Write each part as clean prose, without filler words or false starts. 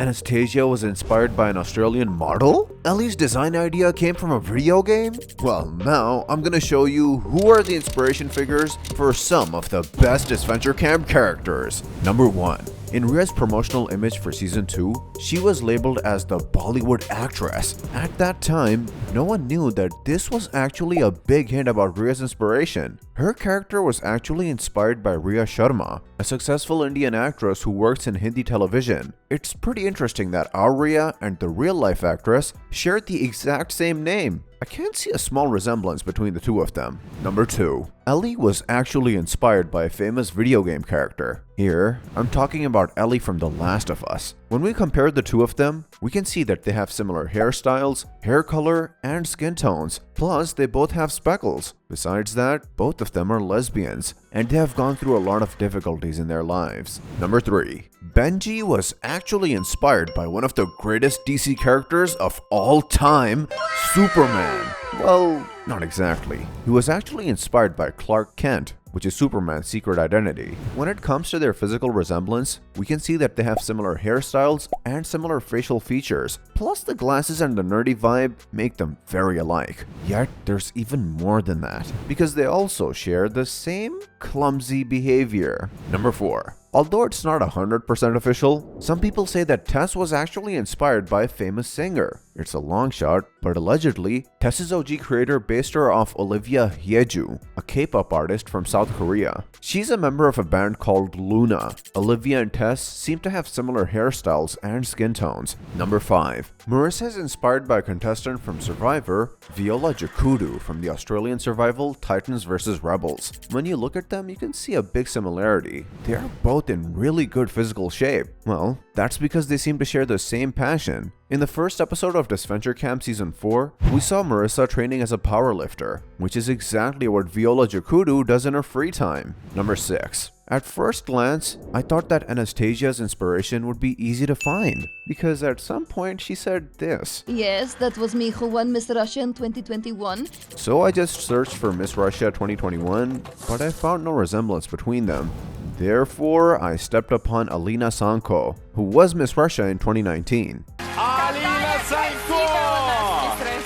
Anastasia was inspired by an Australian model? Ellie's design idea came from a video game? Well, now I'm gonna show you who are the inspiration figures for some of the best Disventure Camp characters. Number 1. In Riya's promotional image for Season 2, she was labeled as the Bollywood actress. At that time, no one knew that this was actually a big hint about Riya's inspiration. Her character was actually inspired by Riya Sharma, a successful Indian actress who works in Hindi television. It's pretty interesting that our Riya and the real-life actress shared the exact same name. I can't see a small resemblance between the two of them. Number 2. Ellie was actually inspired by a famous video game character. Here, I'm talking about Ellie from The Last of Us. When we compare the two of them, we can see that they have similar hairstyles, hair color, and skin tones. Plus, they both have speckles. Besides that, both of them are lesbians, and they have gone through a lot of difficulties in their lives. Number 3. Benji was actually inspired by one of the greatest DC characters of all time, Superman. Well, not exactly. He was actually inspired by Clark Kent, which is Superman's secret identity. When it comes to their physical resemblance, we can see that they have similar hairstyles and similar facial features. Plus, the glasses and the nerdy vibe make them very alike. Yet, there's even more than that, because they also share the same clumsy behavior. Number 4. Although it's not 100% official, some people say that Tess was actually inspired by a famous singer. It's a long shot, but allegedly, Tess's OG creator based her off Olivia Hyeju, a K-pop artist from South Korea. She's a member of a band called Luna. Olivia and Tess seem to have similar hairstyles and skin tones. Number 5. Marissa is inspired by a contestant from Survivor, Viola Jakudu from the Australian survival Titans vs Rebels. When you look at them, you can see a big similarity. They are both in really good physical shape. Well, that's because they seem to share the same passion. In the first episode of Disventure Camp Season 4, we saw Marissa training as a powerlifter, which is exactly what Viola Jakudu does in her free time. Number 6. At first glance, I thought that Anastasia's inspiration would be easy to find, because at some point she said this. Yes, that was me who won Miss Russia in 2021. So I just searched for Miss Russia 2021, but I found no resemblance between them. Therefore, I stepped upon Alina Sanko, who was Miss Russia in 2019. Alina Sanko!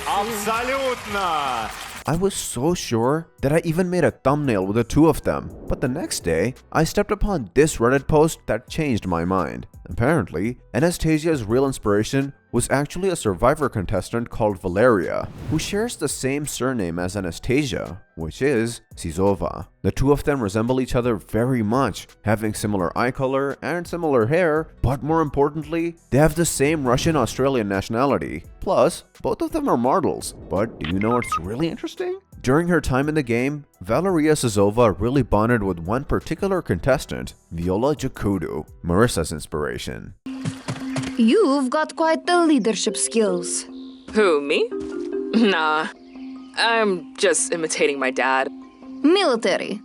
Абсолютно! I was so sure that I even made a thumbnail with the two of them, but the next day, I stepped upon this Reddit post that changed my mind. Apparently, Anastasia's real inspiration was actually a Survivor contestant called Valeria, who shares the same surname as Anastasia, which is Sizova. The two of them resemble each other very much, having similar eye color and similar hair, but more importantly, they have the same Russian-Australian nationality. Plus, both of them are models. But do you know what's really interesting? During her time in the game, Valeria Sizova really bonded with one particular contestant, Viola Jakudu, Marissa's inspiration. You've got quite the leadership skills. Who, me? Nah, I'm just imitating my dad. Military.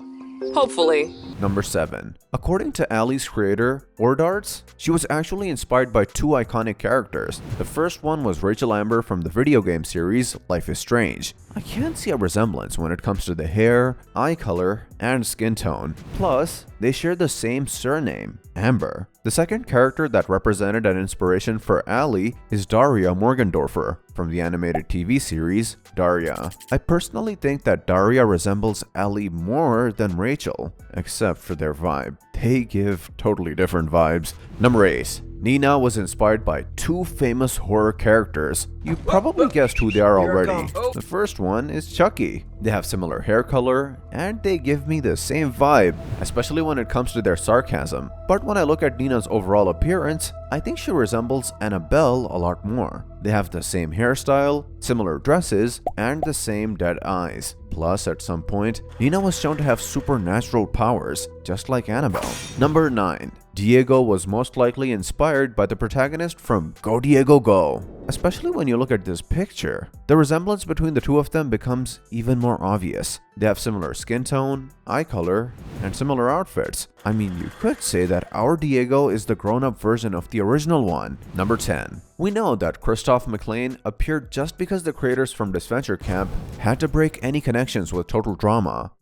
Hopefully. Number 7. According to Alli's creator, Ordarts, she was actually inspired by two iconic characters. The first one was Rachel Amber from the video game series Life is Strange. I can't see a resemblance when it comes to the hair, eye color, and skin tone. Plus, they share the same surname, Amber. The second character that represented an inspiration for Alli is Daria Morgendorffer from the animated TV series Daria. I personally think that Daria resembles Alli more than Rachel, except for their vibe. They give totally different vibes. Number 8. Nina was inspired by two famous horror characters. You probably guessed who they are already. The first one is Chucky. They have similar hair color, and they give me the same vibe, especially when it comes to their sarcasm. But when I look at Nina's overall appearance, I think she resembles Annabelle a lot more. They have the same hairstyle, similar dresses, and the same dead eyes. Plus, at some point, Nina was shown to have supernatural powers, just like Annabelle. Number 9. Diego was most likely inspired by the protagonist from Go Diego Go. Especially when you look at this picture, the resemblance between the two of them becomes even more obvious. They have similar skin tone, eye color, and similar outfits. I mean, you could say that our Diego is the grown-up version of the original one. Number 10. We know that Kristoff McLean appeared just because the creators from Disventure Camp had to break any connections with Total Drama.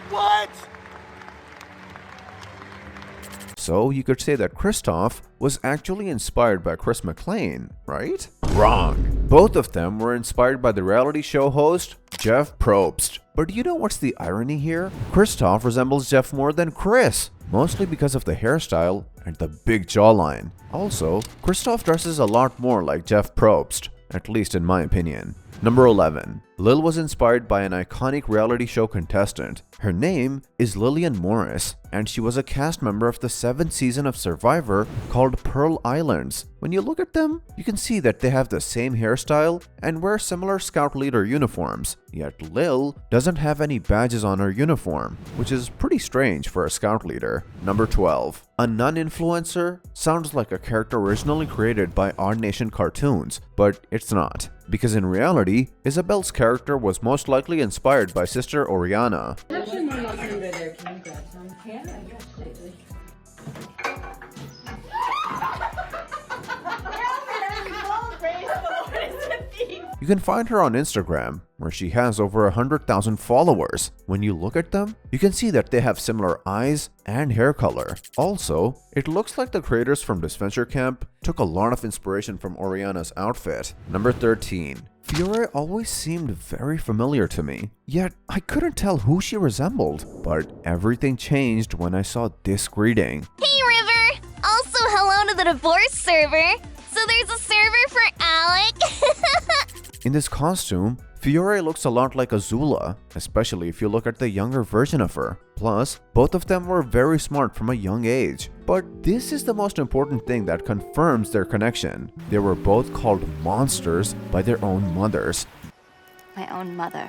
What? So you could say that Kristoff was actually inspired by Chris McLean, right? Wrong. Both of them were inspired by the reality show host Jeff Probst. But do you know what's the irony here? Kristoff resembles Jeff more than Chris, mostly because of the hairstyle and the big jawline. Also, Kristoff dresses a lot more like Jeff Probst, at least in my opinion. Number 11. Lil was inspired by an iconic reality show contestant. Her name is Lillian Morris, and she was a cast member of the 7th season of Survivor called Pearl Islands. When you look at them, you can see that they have the same hairstyle and wear similar scout leader uniforms. Yet Lil doesn't have any badges on her uniform, which is pretty strange for a scout leader. Number 12. A nun-influencer sounds like a character originally created by Odd Nation Cartoons, but it's not. Because in reality, Isabelle's character was most likely inspired by Sister Oriana. Actually, my nuts under there. Can you grab some? Can I? Yes, safely. You can find her on Instagram, where she has over 100,000 followers. When you look at them, you can see that they have similar eyes and hair color. Also, it looks like the creators from Disventure Camp took a lot of inspiration from Oriana's outfit. Number 13. Fior always seemed very familiar to me, yet I couldn't tell who she resembled. But everything changed when I saw this greeting. Hey River! Also hello to the divorce server! So there's a server for Alec? In this costume, Fiore looks a lot like Azula, especially if you look at the younger version of her. Plus, both of them were very smart from a young age. But this is the most important thing that confirms their connection. They were both called monsters by their own mothers. My own mother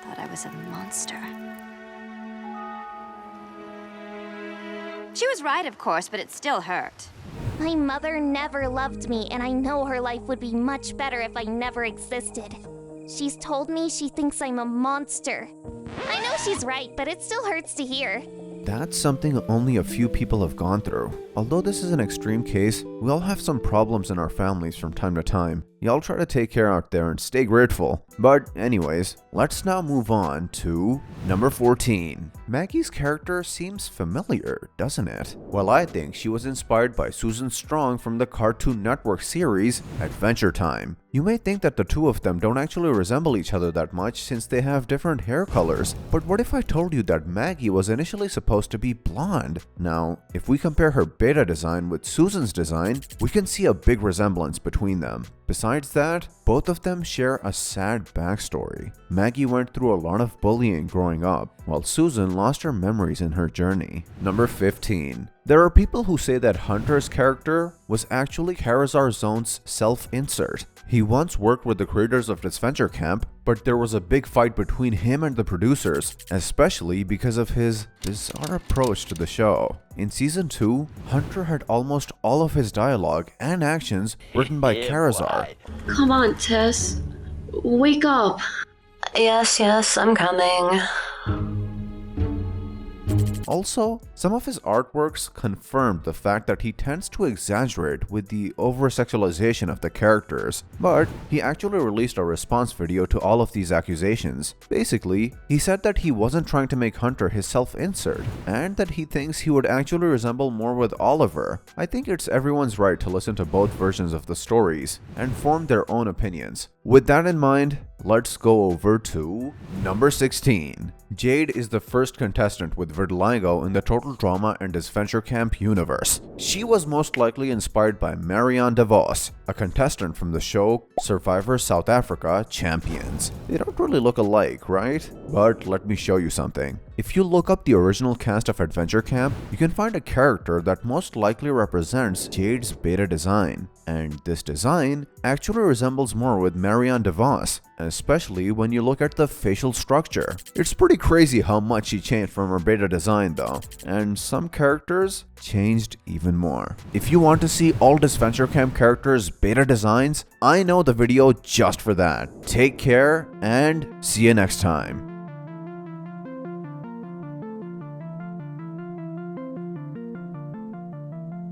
thought I was a monster. She was right, of course, but it still hurt. My mother never loved me, and I know her life would be much better if I never existed. She's told me she thinks I'm a monster. I know she's right, but it still hurts to hear. That's something only a few people have gone through. Although this is an extreme case, we all have some problems in our families from time to time. Y'all try to take care out there and stay grateful. But anyways, let's now move on to number 14. Maggie's character seems familiar, doesn't it? Well, I think she was inspired by Susan Strong from the Cartoon Network series Adventure Time. You may think that the two of them don't actually resemble each other that much since they have different hair colors, but what if I told you that Maggie was initially supposed to be blonde? Now, if we compare her beta design with Susan's design, we can see a big resemblance between them. Besides that, both of them share a sad backstory. Maggie went through a lot of bullying growing up, while Susan lost her memories in her journey. Number 15. There are people who say that Hunter's character was actually Karazar Zone's self-insert. He once worked with the creators of Disventure Camp, but there was a big fight between him and the producers, especially because of his bizarre approach to the show. In Season 2, Hunter had almost all of his dialogue and actions written by Karazar. Come on, Tess. Wake up. Yes, I'm coming. Also, some of his artworks confirmed the fact that he tends to exaggerate with the over-sexualization of the characters, but he actually released a response video to all of these accusations. Basically, he said that he wasn't trying to make Hunter his self-insert, and that he thinks he would actually resemble more with Oliver. I think it's everyone's right to listen to both versions of the stories and form their own opinions. With that in mind, let's go over to number 16. Jade is the first contestant with vitiligo in the Total Drama and Disventure Camp universe. She was most likely inspired by Marianne DeVos, a contestant from the show Survivor South Africa Champions. They don't really look alike, right? But let me show you something. If you look up the original cast of Adventure Camp, you can find a character that most likely represents Jade's beta design. And this design actually resembles more with Marianne DeVos, especially when you look at the facial structure. It's pretty crazy how much she changed from her beta design though, and some characters changed even more. If you want to see all Disventure Camp characters' beta designs, I know the video just for that. Take care and see you next time.